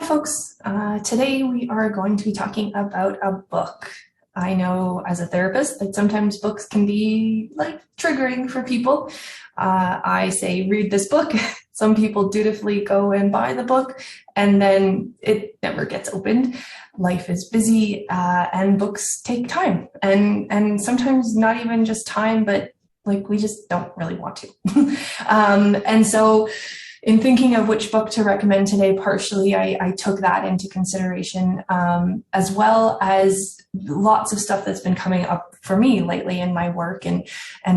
Folks, today we are going to be talking about a book. I know as a therapist that sometimes books can be like triggering for people. I say read this book. Some people dutifully go and buy the book and then it never gets opened. Life is busy and books take time and sometimes not even just time, but like we just don't really want to. And so in thinking of which book to recommend today, partially I took that into consideration, as well as lots of stuff that's been coming up for me lately in my work and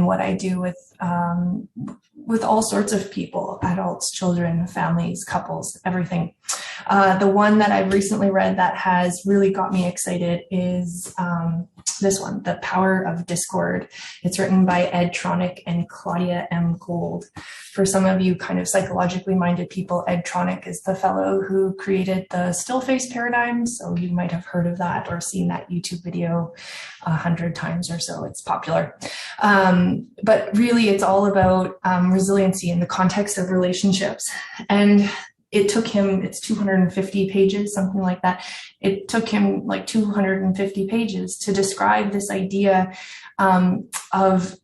what I do with all sorts of people, adults, children, families, couples, everything. The one that I've recently read that has really got me excited is this one, The Power of Discord. It's written by Ed Tronick and Claudia M. Gold. For some of you kind of psychologically minded people, Ed Tronick is the fellow who created the still face paradigm. So you might have heard of that or seen that YouTube video 100 times or so. It's popular. But really it's all about resiliency in the context of relationships. And it took him, it's 250 pages, something like that. It took him like 250 pages to describe this idea of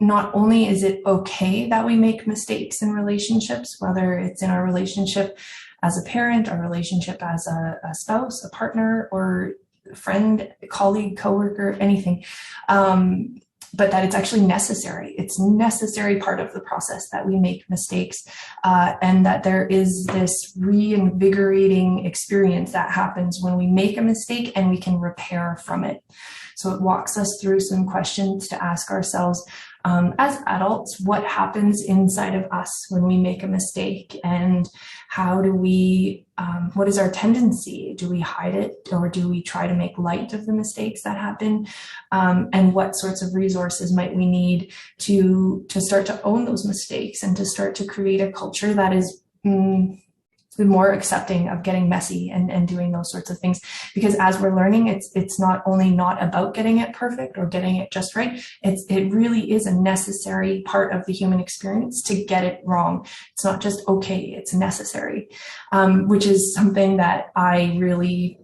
not only is it okay that we make mistakes in relationships, whether it's in our relationship as a parent, our relationship as a spouse, a partner, or friend, colleague, coworker, anything, but that it's actually necessary. It's a necessary part of the process that we make mistakes, and that there is this reinvigorating experience that happens when we make a mistake and we can repair from it. So it walks us through some questions to ask ourselves, as adults, what happens inside of us when we make a mistake, and how do we, what is our tendency? Do we hide it, or do we try to make light of the mistakes that happen? And what sorts of resources might we need to start to own those mistakes and to start to create a culture that is more accepting of getting messy and doing those sorts of things? Because as we're learning, it's not only not about getting it perfect or getting it just right. It really is a necessary part of the human experience to get it wrong. It's not just okay, it's necessary, which is something that I really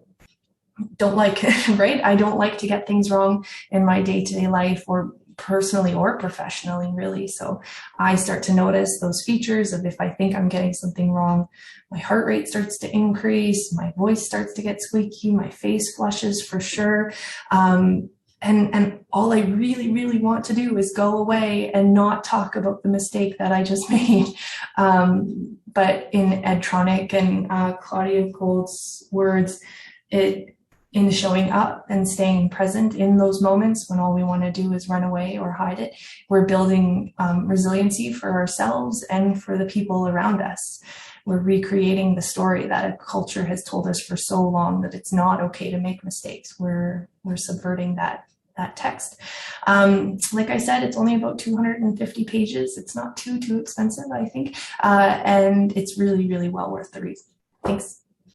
don't like, right? I don't like to get things wrong in my day-to-day life, or personally or professionally, really. So I start to notice those features of if I think I'm getting something wrong, my heart rate starts to increase, my voice starts to get squeaky, my face flushes for sure. And all I really, really want to do is go away and not talk about the mistake that I just made. But in Ed Tronick and Claudia Gold's words, in showing up and staying present in those moments when all we want to do is run away or hide it, we're building resiliency for ourselves and for the people around us. We're recreating the story that a culture has told us for so long that it's not okay to make mistakes. We're subverting that text. Like I said, it's only about 250 pages. It's not too expensive, I think. And it's really, really well worth the read. Thanks.